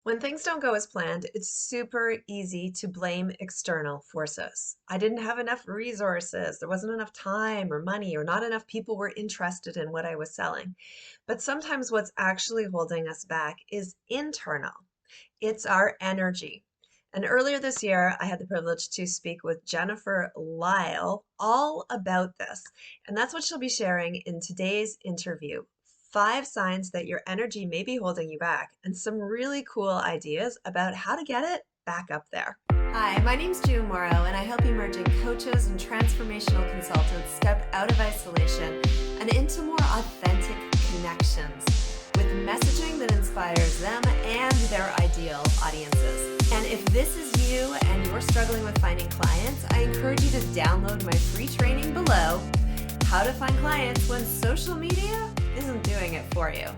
When things don't go as planned, it's super easy to blame external forces. I didn't have enough resources, there wasn't enough time or money, or not enough people were interested in what I was selling. But sometimes what's actually holding us back is internal. It's our energy. And earlier this year, I had the privilege to speak with Jennifer Lyall all about this. And that's what she'll be sharing in today's interview. 5 signs that your energy may be holding you back, and some really cool ideas about how to get it back up there. Hi, my name's Morrow, and I help emerging coaches and transformational consultants step out of isolation and into more authentic connections with messaging that inspires them and their ideal audiences. And if this is you and you're struggling with finding clients, I encourage you to download my free training below, How to Find Clients When Social Media Isn't Doing It For You.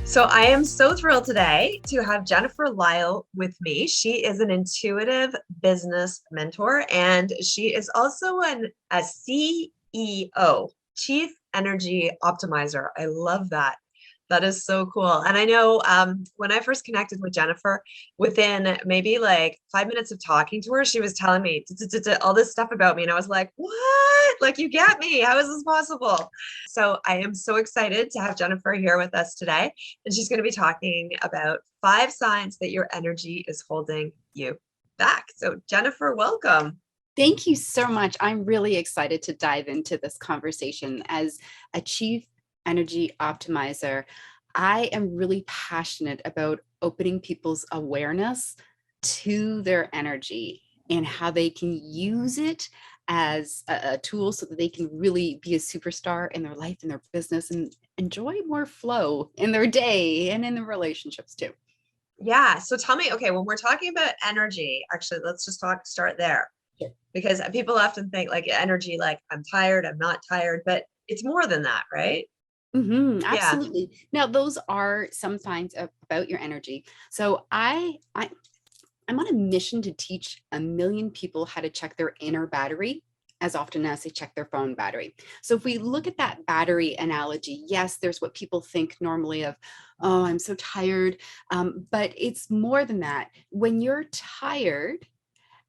So I am so thrilled today to have Jennifer Lyall with me. She is an intuitive business mentor, and she is also a CEO, Chief Energy Optimizer. I love that. That is so cool. And I know when I first connected with Jennifer, within maybe like 5 minutes of talking to her, she was telling me all this stuff about me. And I was like, what? Like, you get me. How is this possible? So I am so excited to have Jennifer here with us today. And she's going to be talking about 5 signs that your energy is holding you back. So, Jennifer, welcome. Thank you so much. I'm really excited to dive into this conversation. As a chief energy optimizer, I am really passionate about opening people's awareness to their energy and how they can use it as a tool so that they can really be a superstar in their life and their business and enjoy more flow in their day and in their relationships too. Yeah. So tell me, okay, when we're talking about energy, actually, let's just start there. Sure. Because people often think like energy, like I'm tired, I'm not tired, but it's more than that, right? Yeah. Absolutely. Now, those are some signs about your energy. So I'm on a mission to teach a million people how to check their inner battery as often as they check their phone battery. So if we look at that battery analogy, yes, there's what people think normally of, oh, I'm so tired. But it's more than that. When you're tired,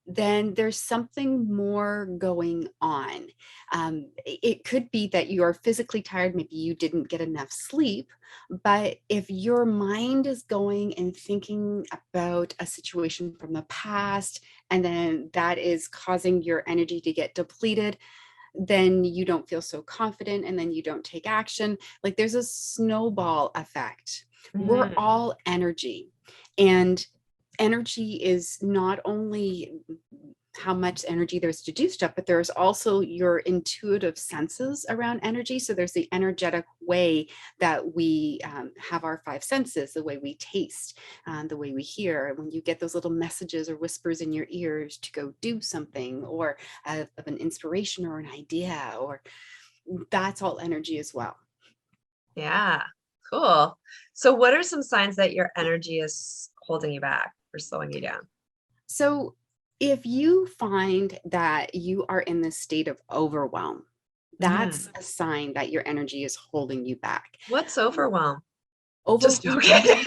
then there's something more going on. It could be that you are physically tired, maybe you didn't get enough sleep, but if your mind is going and thinking about a situation from the past, and then that is causing your energy to get depleted, then you don't feel so confident and then you don't take action. Like there's a snowball effect. We're Mhm. all energy. And energy is not only how much energy there's to do stuff, but there's also your intuitive senses around energy. So there's the energetic way that we have our 5 senses, the way we taste, the way we hear. When you get those little messages or whispers in your ears to go do something, or of an inspiration or an idea, or that's all energy as well. Yeah. Cool. So what are some signs that your energy is holding you back or slowing you down? So if you find that you are in this state of overwhelm, that's Mhm. a sign that your energy is holding you back. What's overwhelm? Just Overwhelm, joking.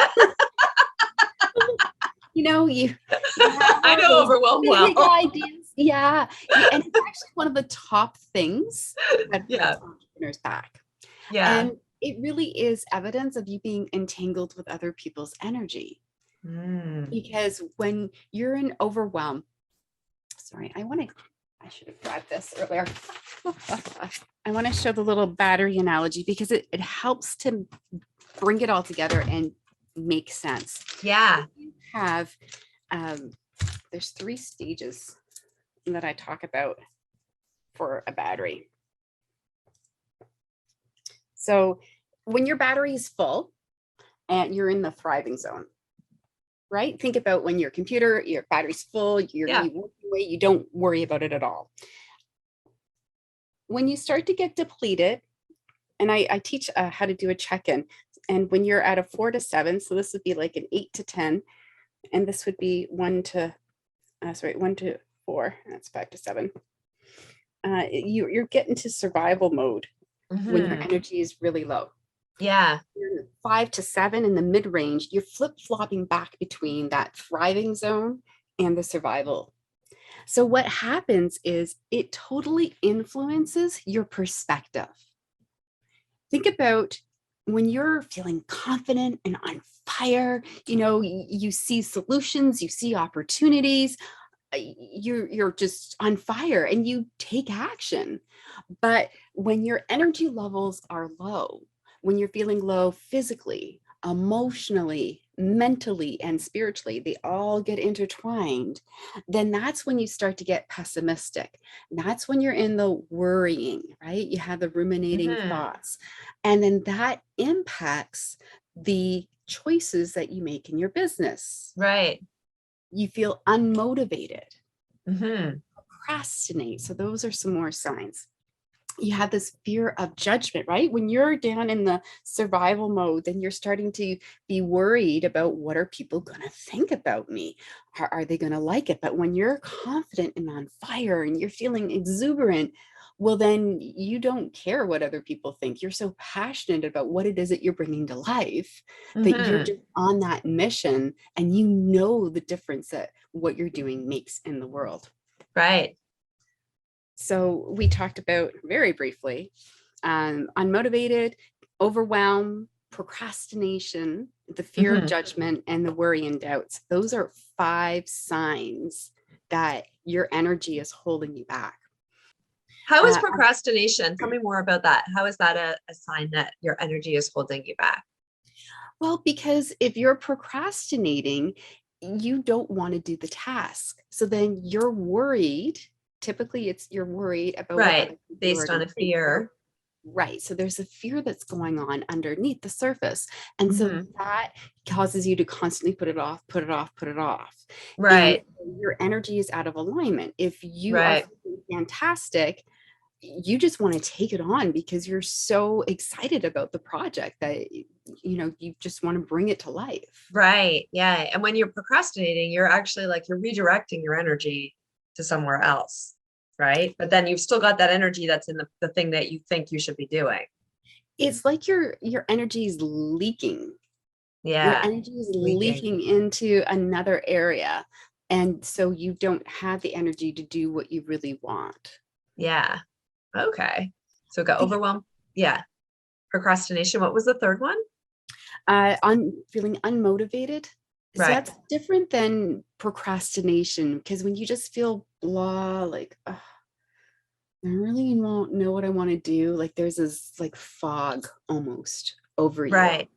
you have I all know those overwhelm big well. ideas. Yeah. And it's actually one of the top things that Yeah. holds entrepreneurs back. Yeah. And it really is evidence of you being entangled with other people's energy. Mm. Because when you're in overwhelm, sorry, I should have grabbed this earlier. I want to show the little battery analogy because it helps to bring it all together and make sense. Yeah. You have, um, there's 3 stages that I talk about for a battery. So when your battery is full and you're in the thriving zone, right? Think about when your battery's full, you're Yeah. going to be working away, you don't worry about it at all. When you start to get depleted, and I teach how to do a check-in, and when you're at a 4 to 7, so this would be like an 8 to 10, and this would be 1 to 4, that's 5 to 7. You're getting to survival mode when your Mhm. energy is really low. Yeah. You're 5 to 7 in the mid range, you're flip flopping back between that thriving zone and the survival. So, what happens is it totally influences your perspective. Think about when you're feeling confident and on fire, you see solutions, you see opportunities, you're just on fire and you take action. But when your energy levels are low, when you're feeling low physically, emotionally, mentally, and spiritually, they all get intertwined, then that's when you start to get pessimistic. That's when you're in the worrying, right? You have the ruminating Hmm. thoughts. And then that impacts the choices that you make in your business. Right. You feel unmotivated, Hmm. procrastinate. So those are some more signs. You have this fear of judgment, right? When you're down in the survival mode, then you're starting to be worried about what are people going to think about me? Are they going to like it? But when you're confident and on fire and you're feeling exuberant, well, then you don't care what other people think. You're so passionate about what it is that you're bringing to life that you're Hmm. just on that mission and you know the difference that what you're doing makes in the world. Right. So we talked about very briefly unmotivated, overwhelm, procrastination, the fear of Hmm. judgment, and the worry and doubts. Those are 5 signs that your energy is holding you back. How is Uh, procrastination? Tell me more about that. How is that a sign that your energy is holding you back? well, because if you're procrastinating, you don't want to do the task. So then you're worried. Typically, it's you're worried about what other Right. people are Based on going a to think. fear. Right. So there's a fear that's going on underneath the surface. And so Hmm. that causes you to constantly put it off, put it off, put it off. And Right. your energy is out of alignment. If you are Right. feeling fantastic, you just want to take it on because you're so excited about the project that you just want to bring it to life. Right. Yeah. And when you're procrastinating, you're actually like you're redirecting your energy to somewhere else. Right. But then you've still got that energy that's in the thing that you think you should be doing. It's like your energy is leaking. Your Yeah. energy is Leaking. leaking into another area. And so you don't have the energy to do what you really want. Yeah. Okay. So it got The overwhelmed. Yeah. Procrastination. What was the third one? feeling unmotivated. So Right. that's different than procrastination because when you just feel blah, like, "Ugh, I really won't know what I want to do. Like there's this like fog almost over you. Right.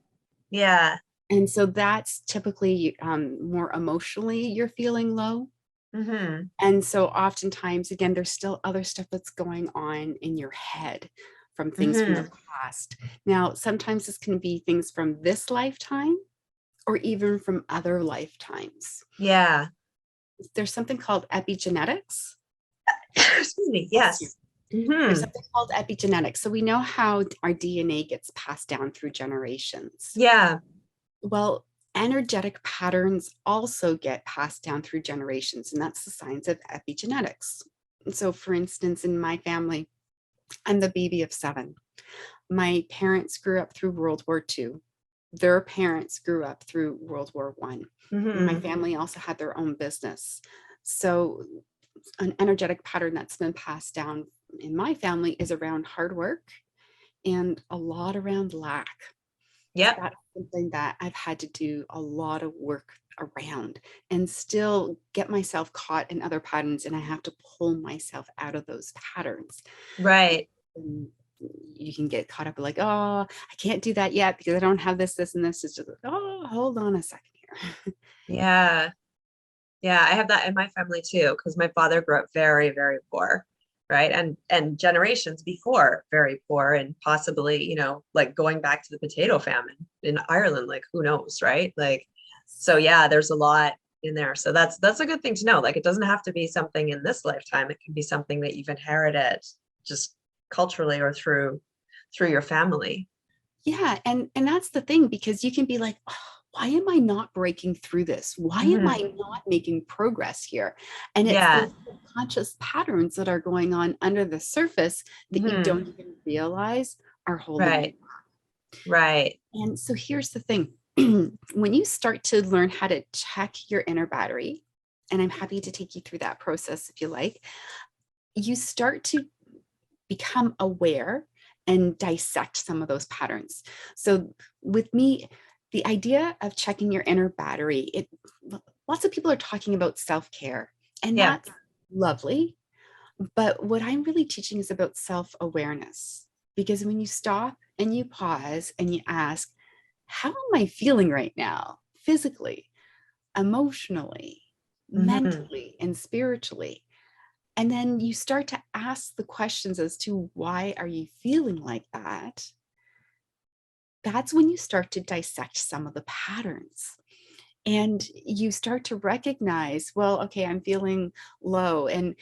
Yeah. And so that's typically more emotionally you're feeling low. Hmm. And so oftentimes, again, there's still other stuff that's going on in your head from things from the Hmm. past. Now, sometimes this can be things from this lifetime or even from other lifetimes. Yeah. There's something called epigenetics. Excuse me. Bless you. Yes. There's Hmm. something called epigenetics. So we know how our DNA gets passed down through generations. Yeah. Well, energetic patterns also get passed down through generations, and that's the science of epigenetics. And so, for instance, in my family, I'm the baby of 7. My parents grew up through World War II. Their parents grew up through World War I. My Hmm. family also had their own business. So, an energetic pattern that's been passed down in my family is around hard work and a lot around lack. So Yep. that's something that I've had to do a lot of work around and still get myself caught in other patterns. And I have to pull myself out of those patterns. Right. And you can get caught up like, oh, I can't do that yet because I don't have this, this, and this. It's just like, oh, hold on a second here. Yeah. Yeah, I have that in my family too, because my father grew up very, very poor, right? And generations before very poor, and possibly, like going back to the potato famine in Ireland, like who knows, right? Like, so yeah, there's a lot in there. So that's a good thing to know. Like it doesn't have to be something in this lifetime. It can be something that you've inherited just culturally or through your family. Yeah, and that's the thing because you can be like, oh, why am I not breaking through this? Why am Hmm. I not making progress here? And it's Yeah. those subconscious patterns that are going on under the surface that you Hmm. don't even realize are holding you Right. back. Right. And so here's the thing. When you start to learn how to check your inner battery, and I'm happy to take you through that process if you like, you start to become aware and dissect some of those patterns. So with me, the idea of checking your inner battery, lots of people are talking about self-care, and Yeah. that's lovely. But what I'm really teaching is about self-awareness. Because when you stop and you pause and you ask, how am I feeling right now? Physically, emotionally, Hmm. mentally, and spiritually. And then you start to ask the questions as to why are you feeling like that? That's when you start to dissect some of the patterns. And you start to recognize, well, okay, I'm feeling low, and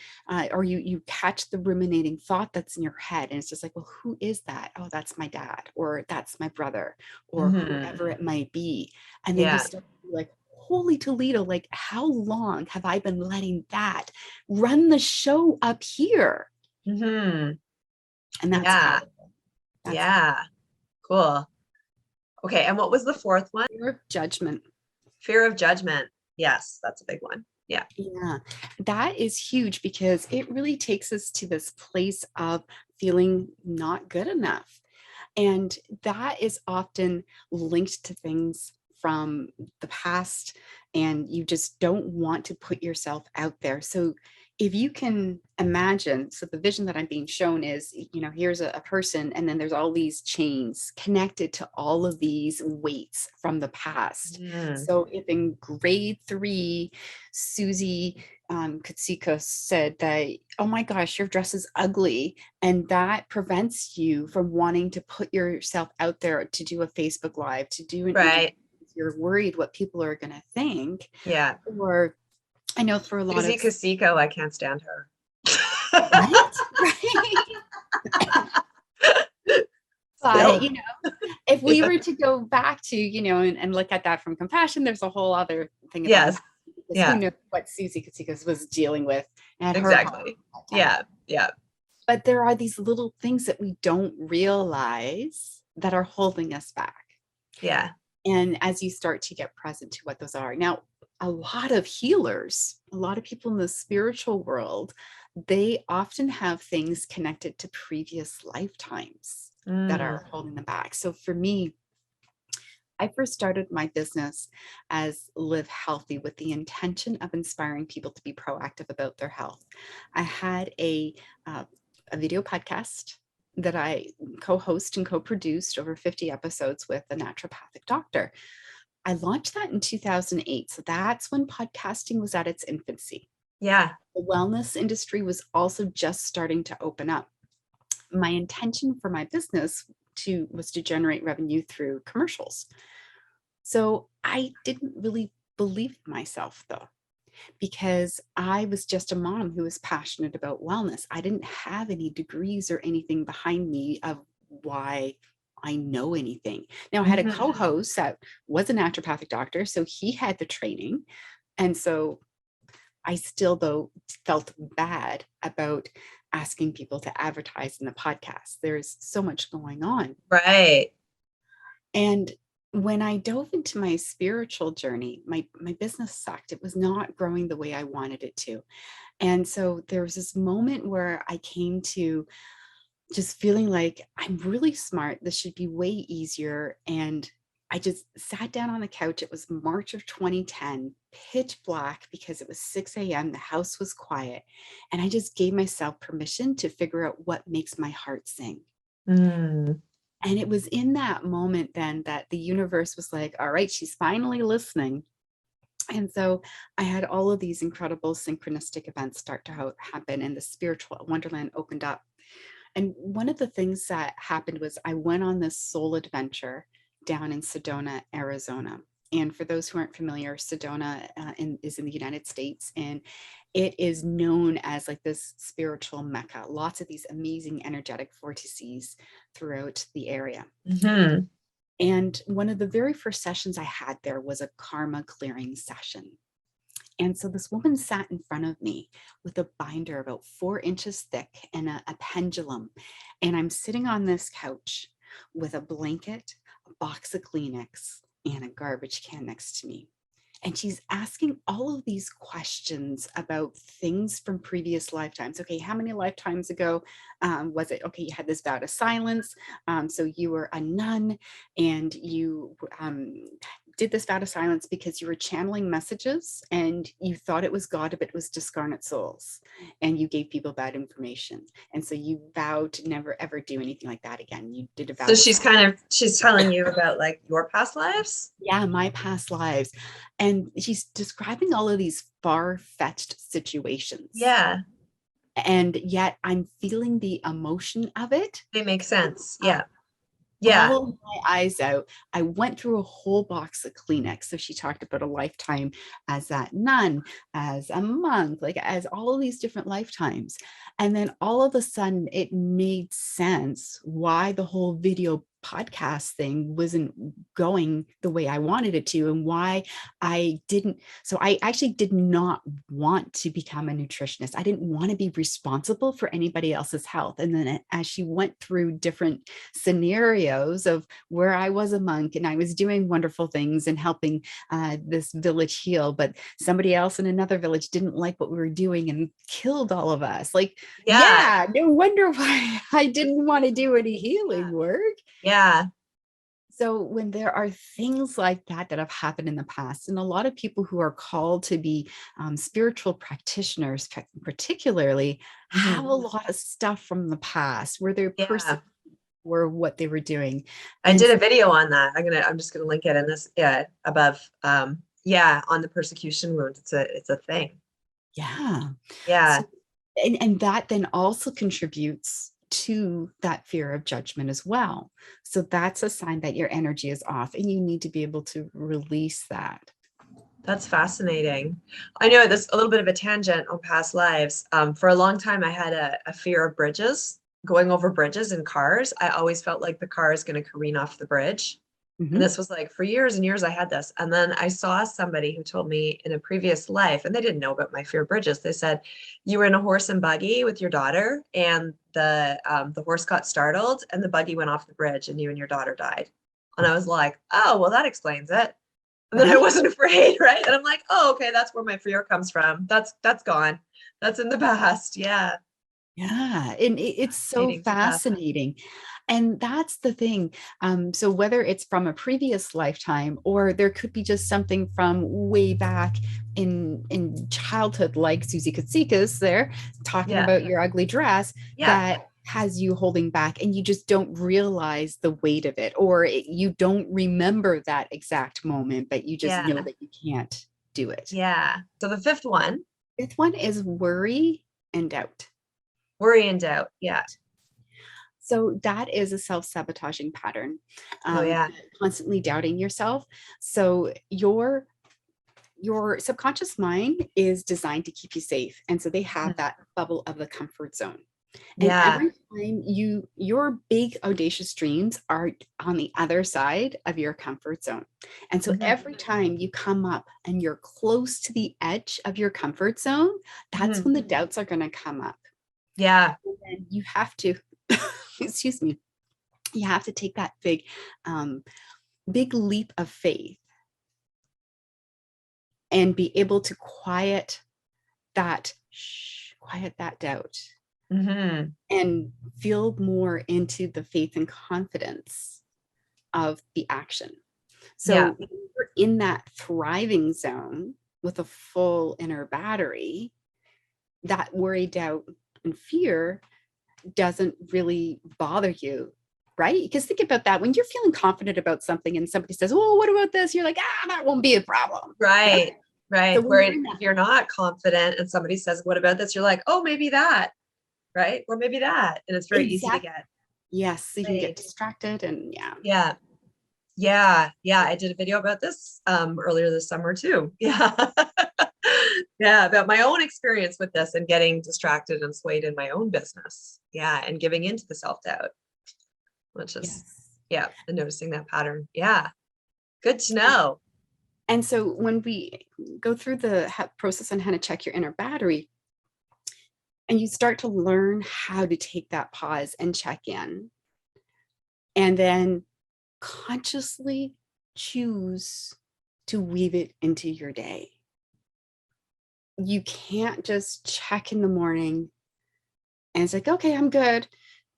or you catch the ruminating thought that's in your head, and it's just like, well, who is that? Oh, that's my dad, or that's my brother, or whoever Hmm. it might be. And then you Yeah. start to be like, holy Toledo, like how long have I been letting that run the show up here? Hmm. And that's Yeah. powerful. That's Yeah. Cool. Okay. And what was the fourth one? fear of judgment. Fear of judgment. Yes, that's a big one. Yeah. Yeah, that is huge because it really takes us to this place of feeling not good enough. And that is often linked to things from the past, and you just don't want to put yourself out there. So if you can imagine, so the vision that I'm being shown is, here's a person, and then there's all these chains connected to all of these weights from the past. Mm. So if in grade 3, Susie Katsika said that, oh my gosh, your dress is ugly, and that prevents you from wanting to put yourself out there to do a Facebook Live, to do an interview. Right. You're worried what people are going to think. Yeah. Or I know for a lot Susie of, Casiko, I can't stand her. right? Right. But, Still. if we Yeah. were to go back to, and look at that from compassion, there's a whole other thing about Yes. that, because who Yeah. knows what Susie Katsikas was dealing with at her heart Exactly. at that time. Yeah. Yeah. But there are these little things that we don't realize that are holding us back. Yeah. And as you start to get present to what those are. Now, a lot of healers, a lot of people in the spiritual world, they often have things connected to previous lifetimes that Mm. are holding them back. So for me, I first started my business as Live Healthy with the intention of inspiring people to be proactive about their health. I had uh, a video podcast that I co-host and co-produced over 50 episodes with a naturopathic doctor. I launched that in 2008. So that's when podcasting was at its infancy. Yeah. The wellness industry was also just starting to open up. My intention for my business was to generate revenue through commercials. So I didn't really believe in myself though, because I was just a mom who was passionate about wellness. I didn't have any degrees or anything behind me of why I know anything. Now, I had a Hmm. co-host that was a naturopathic doctor, so he had the training. And so I still, though, felt bad about asking people to advertise in the podcast. There's so much going on. Right. And when I dove into my spiritual journey, my business sucked. It was not growing the way I wanted it to. And so there was this moment where I came to just feeling like I'm really smart. This should be way easier. And I just sat down on the couch. It was March of 2010, pitch black because it was 6 a.m. The house was quiet. And I just gave myself permission to figure out what makes my heart sing. Mm. And it was in that moment then that the universe was like, all right, she's finally listening. And so I had all of these incredible synchronistic events start to happen, and the spiritual wonderland opened up. And one of the things that happened was I went on this soul adventure down in Sedona, Arizona. And for those who aren't familiar, Sedona is in the United States, and it is known as like this spiritual mecca. Lots of these amazing energetic vortices throughout the area. Hmm. And one of the very first sessions I had there was a karma clearing session. And so this woman sat in front of me with a binder about 4 inches thick and a pendulum. And I'm sitting on this couch with a blanket, a box of Kleenex, and a garbage can next to me. And she's asking all of these questions about things from previous lifetimes. Okay, how many lifetimes ago was it? Okay, you had this vow to silence. So you were a nun and you did this vow to silence because you were channeling messages and you thought it was God, but it was discarnate souls. And you gave people bad information. And so you vowed to never, ever do anything like that again. You did a vow So to silence. she's telling you about like your past lives? Yeah, my past lives. And she's describing all of these far-fetched situations. Yeah, And yet I'm feeling the emotion of it. they make sense. I Yeah. Yeah. bawled my eyes out. I went through a whole box of Kleenex. So she talked about a lifetime as that nun, as a monk, like as all of these different lifetimes. And then all of a sudden it made sense why the whole video podcast thing wasn't going the way I wanted it to, and why I didn't. So I actually did not want to become a nutritionist. I didn't want to be responsible for anybody else's health. And then as she went through different scenarios of where I was a monk and I was doing wonderful things and helping this village heal, but somebody else in another village didn't like what we were doing and killed all of us. Like, Yeah. yeah, no wonder why I didn't want to do any healing work. Yeah. So when there are things like that that have happened in the past, and a lot of people who are called to be spiritual practitioners, particularly, have a Mhm. lot of stuff from the past where they're Yeah. were what they were doing. I And did so, a video on that. I'm just gonna link it in this, yeah, above. Yeah, on the persecution wound. It's a thing. yeah. Yeah. So, and that then also contributes to that fear of judgment as well. So that's a sign that your energy is off and you need to be able to release that. That's fascinating. I know this a little bit of a tangent on past lives. For a long time, I had a fear of bridges, going over bridges in cars. I always felt like the car is going to careen off the bridge. And Mhm. this was like for years and years, I had this. And then I saw somebody who told me in a previous life, and they didn't know about my fear of bridges. They said, you were in a horse and buggy with your daughter, and the horse got startled, and the buggy went off the bridge, and you and your daughter died. And I was like, oh, well, that explains it. And then I Right? wasn't afraid, right? And I'm like, oh, okay, that's where my fear comes from. That's gone. That's in the past. Yeah. Yeah, and it's so Fascinating stuff. fascinating. And that's the thing. So whether it's from a previous lifetime or there could be just something from way back in childhood, like Susie Katsikas there talking Yeah. about your ugly dress, Yeah. that has you holding back and you just don't realize the weight of it, or you don't remember that exact moment, but you just know Yeah. that you can't do it. Yeah. So the fifth one, Fifth one is worry and doubt. worry and doubt. Yeah. So that is a self-sabotaging pattern, Oh, yeah. constantly doubting yourself. So your subconscious mind is designed to keep you safe, and so they have Mhm. that bubble of the comfort zone. And Yeah. every time your big audacious dreams are on the other side of your comfort zone. And so Mhm. every time you come up and you're close to the edge of your comfort zone, that's Mhm. when the doubts are going to come up. Yeah. And then you have to, excuse me, you have to take that um, big leap of faith and be able to quiet that doubt Mhm. and feel more into the faith and confidence of the action. Yeah. So when you're in that thriving zone with a full inner battery, that worry, doubt, and fear doesn't really bother you, right? Because think about that. When you're feeling confident about something and somebody says, well, what about this? You're like, that won't be a problem. Right. So Right. when Where you're in that, if you're not confident and somebody says, what about this? You're like, oh, maybe that. Right. Or maybe that. And it's very easy to exact, get yes, so you can get played. distracted and yeah. Yeah. Yeah. Yeah. I did a video about this earlier this summer too. Yeah. Yeah. About my own experience with this and getting distracted and swayed in my own business. Yeah. And giving into the self-doubt, which is, Yes. yeah. And noticing that pattern. Yeah. Good to know. And so when we go through the process on how to check your inner battery, and you start to learn how to take that pause and check in, and then consciously choose to weave it into your day. You can't just check in the morning and it's like, okay, I'm good.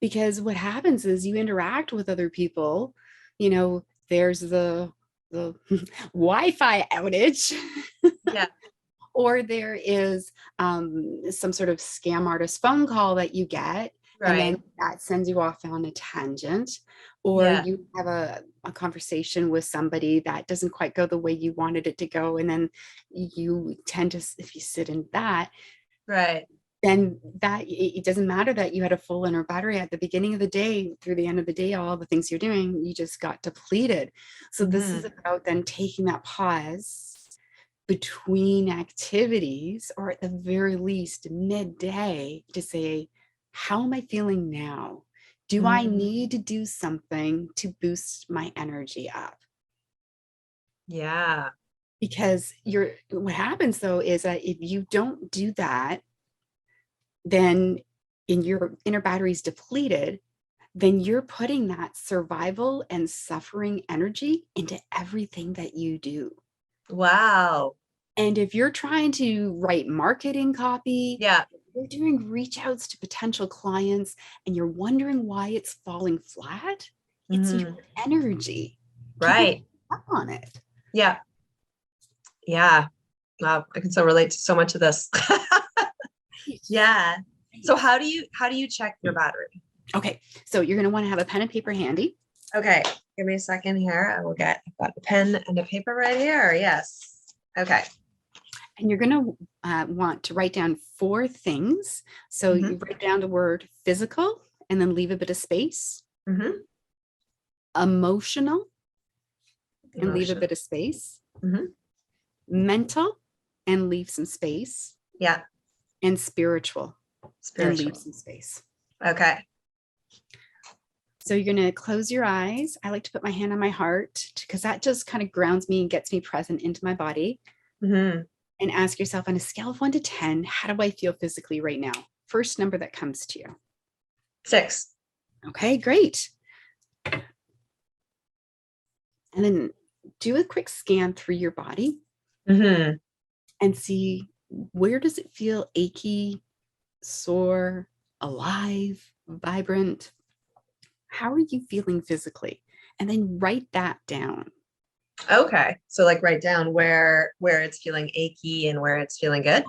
Because what happens is you interact with other people, there's the Wi-Fi outage, Yeah. or there is some sort of scam artist phone call that you get, and then Right. that sends you off on a tangent, or Yeah. you have a conversation with somebody that doesn't quite go the way you wanted it to go, and then you tend to, if you sit in that, Right. then that it doesn't matter that you had a full inner battery at the beginning of the day, through the end of the day, all the things you're doing, you just got depleted. So this is Hmm. about then taking that pause between activities, or at the very least midday, to say, how am I feeling now? Do I Hmm. need to do something to boost my energy up? Yeah. Because what happens though is that if you don't do that, then in your inner batteries depleted, then you're putting that survival and suffering energy into everything that you do. Wow. And if you're trying to write marketing copy, Yeah. you're doing reach outs to potential clients, and you're wondering why it's falling flat, it's your Hmm. energy. People Right. pick up on it. Yeah. Yeah. Wow. I can so relate to so much of this. Right. Yeah. So Right. how do you check your battery? Okay, so you're going to want to have a pen and paper handy. Okay. Give me a second here. I've got a pen and a paper right here. Yes. Okay. And you're going to want to write down 4 things. So Hmm. you write down the word physical and then leave a bit of space, Hmm. emotional and leave a Emotion. bit of space, Hmm. mental and leave some space, Yeah. and spiritual and leave Spiritual. some space. Okay. So you're going to close your eyes. I like to put my hand on my heart because that just kind of grounds me and gets me present into my body. Hmm. And ask yourself, on a scale of 1 to 10, how do I feel physically right now? First number that comes to you. 6. Okay, great. And then do a quick scan through your body Hmm. and see, where does it feel achy, sore, alive, vibrant? How are you feeling physically? And then write that down. Okay. So like write down where it's feeling achy and where it's feeling good.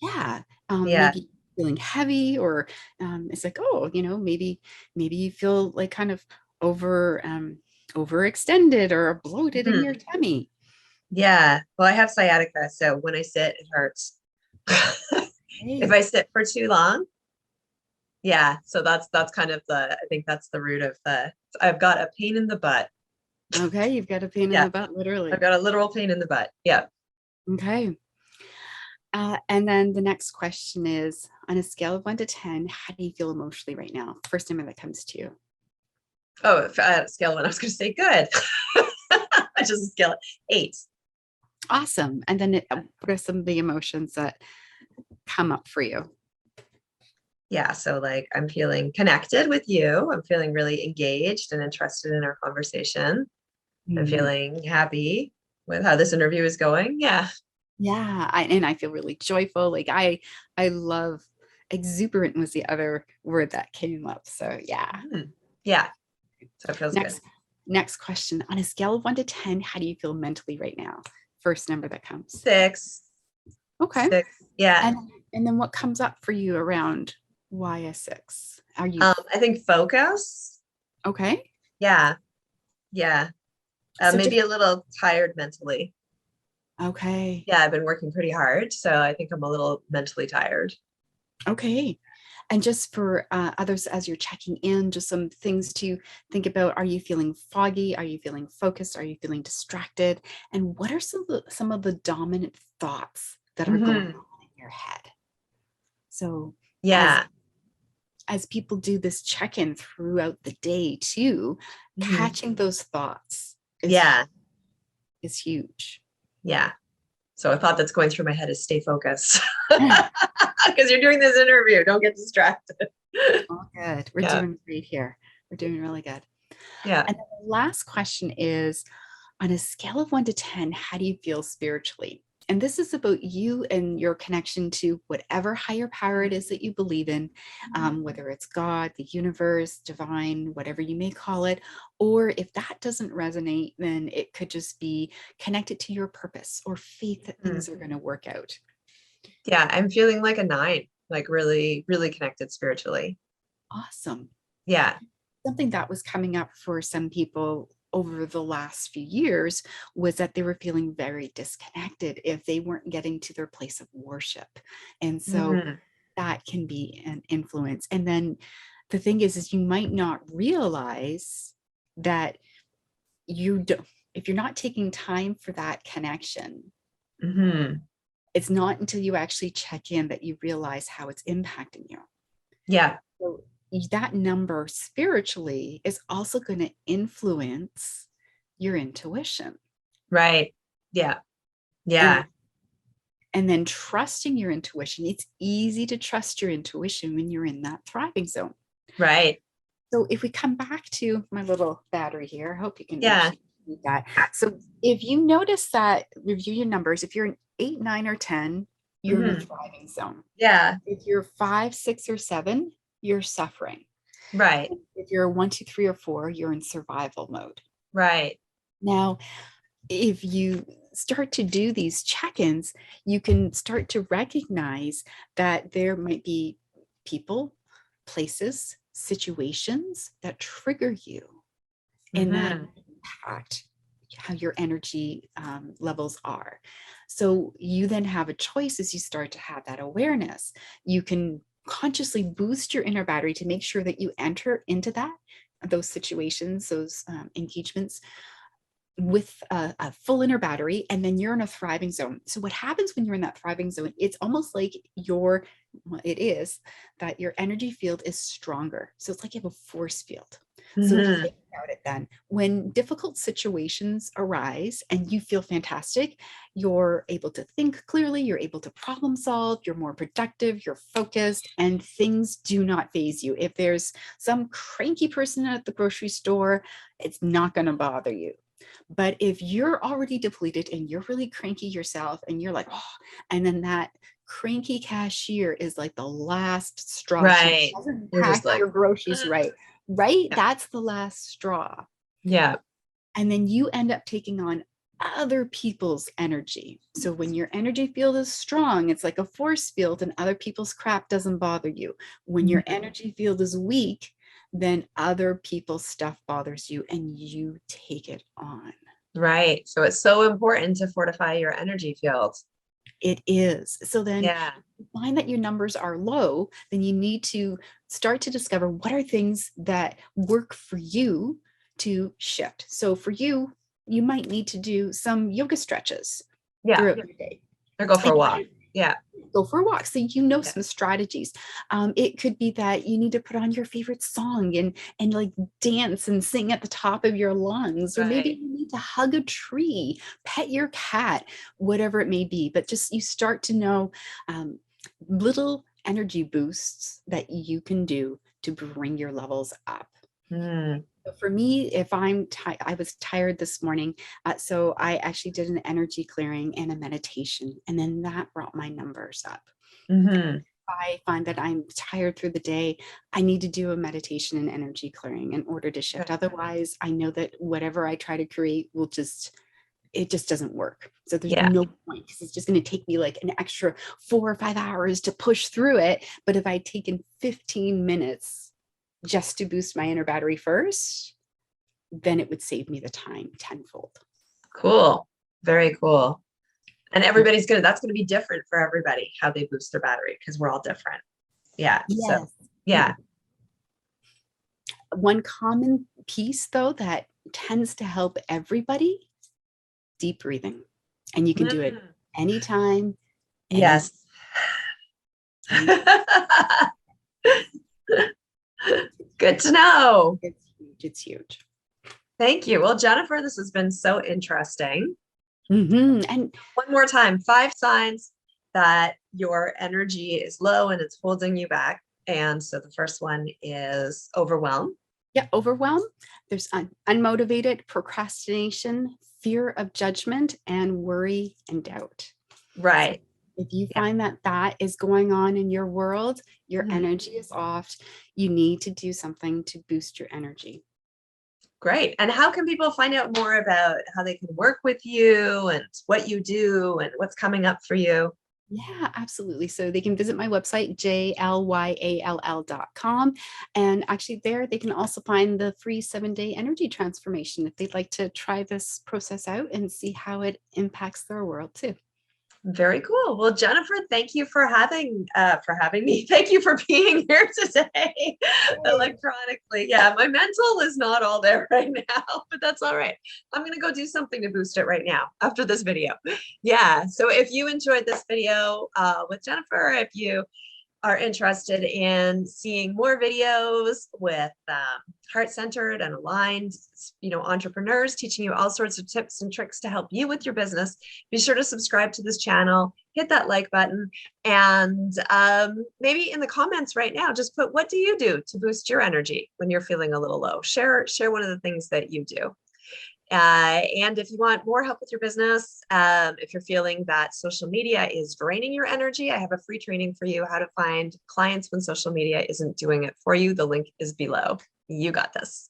Yeah. Yeah. Maybe feeling heavy, or it's like, oh, maybe you feel like kind of overextended or bloated in your Hmm. tummy. Yeah. Well, I have sciatica, so when I sit, it hurts. If Hey, I sit for too long, yeah. So that's kind of I think that's the root of I've got a pain in the butt. okay, you've got a pain in Yeah. the butt, I've literally. got a literal pain in the butt. Yeah. Okay. And then the next question is, on a scale of 1 to 10, how do you feel emotionally right now? First number that comes to you. Oh, scale of 1, I was going to say good. I just scale it 8. Awesome. And then what are some of the emotions that come up for you? Yeah. So like I'm feeling connected with you. I'm feeling really engaged and interested in our conversation. I'm Mm, feeling happy with how this interview is going. Yeah. yeah, and I feel really joyful. Like I love, exuberant was the other word that came up. So yeah. Mhm. Yeah. So it feels good. Next, next question. On a scale of 1 to 10, how do you feel mentally right now? First number that comes. 6. Okay. 6. Yeah. And and then what comes up for you around why a 6? Are you I think focus. okay? Yeah. Yeah. So just Maybe a little tired mentally. okay. Yeah. I've been working pretty hard. So I think I'm a little mentally tired. Okay. And just for others, as you're checking in, just some things to think about. Are you feeling foggy? Are you feeling focused? Are you feeling distracted? And what are some of the dominant thoughts that are going Hmm. on in your head? So as Yeah. people do this check-in throughout the day too, Hmm. catching those thoughts Yeah. is huge. Yeah. So a thought that's going through my head is stay focused because you're doing this interview. Don't get distracted. All good. We're Yeah. doing great here. We're doing really good. Yeah. And then the last question is, on a scale of 1 to 10, how do you feel spiritually? And this is about you and your connection to whatever higher power it is that you believe in, whether it's God, the universe, divine, whatever you may call it. Or if that doesn't resonate, then it could just be connected to your purpose or faith that Mm. things are going to work out. Yeah. I'm feeling like a 9, like really, really connected spiritually. Awesome. Yeah. Something that was coming up for some people over the last few years was that they were feeling very disconnected if they weren't getting to their place of worship. And so Hmm. that can be an influence. And then the thing is you might not realize that you don't, if you're not taking time for that connection, Hmm. it's not until you actually check in that you realize how it's impacting you. Yeah. So that number spiritually is also going to influence your intuition. Right. Yeah. And Yeah. and then trusting your intuition. It's easy to trust your intuition when you're in that thriving zone. Right. So if we come back to my little battery here, I hope you can Yeah. actually see that. So if you notice that, review your numbers. If you're an 8, 9, or 10, you're in the Hmm. thriving zone. Yeah. If you're 5, 6, or 7, you're suffering. Right. If you're 1, 2, 3, or 4, you're in survival mode. Right. Now, if you start to do these check-ins, you can start to recognize that there might be people, places, situations that trigger you and that Hmm. impact how your energy levels are. So you then have a choice as you start to have that awareness. You can consciously boost your inner battery to make sure that you enter into those situations, those engagements with a full inner battery, and then you're in a thriving zone. So what happens when you're in that thriving zone, it's almost like it is that your energy field is stronger. So it's like you have a force field. So Hmm. think about it then. When difficult situations arise and you feel fantastic, you're able to think clearly, you're able to problem solve, you're more productive, you're focused, and things do not phase you. If there's some cranky person at the grocery store, it's not going to bother you. But if you're already depleted and you're really cranky yourself and you're like, oh, and then that cranky cashier is like the last straw. She Right. hasn't You're just packed like, your groceries "Ugh." right. Right? Yeah. That's the last straw. Yeah. And then you end up taking on other people's energy. So when your energy field is strong, it's like a force field and other people's crap doesn't bother you. When your Mhm. energy field is weak, then other people's stuff bothers you and you take it on. Right. So it's so important to fortify your energy field. It is. So then Yeah. you find that your numbers are low, then you need to start to discover what are things that work for you to shift. So for you, you might need to do some yoga stretches Yeah. throughout your day. Or go for And a walk. Yeah. go for a walk so you know Yeah. some strategies. It could be that you need to put on your favorite song and like dance and sing at the top of your lungs, or maybe Right. you need to hug a tree, pet your cat, whatever it may be. But just you start to know little energy boosts that you can do to bring your levels up. Mm. So for me, if I was tired this morning, so I actually did an energy clearing and a meditation, and then that brought my numbers up. Hmm. I find that I'm tired through the day. I need to do a meditation and energy clearing in order to shift. Okay. Otherwise, I know that whatever I try to create it just doesn't work. So there's Yeah. no point because it's just going to take me like an extra 4 or 5 hours to push through it. But if I'd taken 15 minutes just to boost my inner battery first, then it would save me the time tenfold. Cool. Very cool. And that's gonna be different for everybody, how they boost their battery, because we're all different. Yeah. So Yes. yeah. One common piece, though, that tends to help everybody, deep breathing. And you can do it Mm. anytime, any, Yes. any. Good to know. It's huge. It's huge. Thank you. Well, Jennifer, this has been so interesting. And One more time, 5 signs that your energy is low and it's holding you back. And so the first one is overwhelm. Yeah, overwhelm. There's unmotivated, procrastination, fear of judgment, and worry and doubt. So Right. if you Yeah. find that that is going on in your world, your Mhm. energy is off, you need to do something to boost your energy. Great. And how can people find out more about how they can work with you and what you do and what's coming up for you? Yeah, absolutely. So they can visit my website, jlyall.com. And actually, there they can also find the free 7-day energy transformation if they'd like to try this process out and see how it impacts their world too. Very cool. Well, Jennifer, thank you for having me. Thank you for being here today electronically. Yeah, my mental is not all there right now, but that's all right. I'm gonna go do something to boost it right now after this video. Yeah. So if you enjoyed this video with Jennifer, if you are interested in seeing more videos with heart-centered and aligned, entrepreneurs teaching you all sorts of tips and tricks to help you with your business, be sure to subscribe to this channel, hit that like button, and maybe in the comments right now, just put, what do you do to boost your energy when you're feeling a little low? Share one of the things that you do. And if you want more help with your business, if you're feeling that social media is draining your energy, I have a free training for you, how to find clients when social media isn't doing it for you. The link is below. You got this.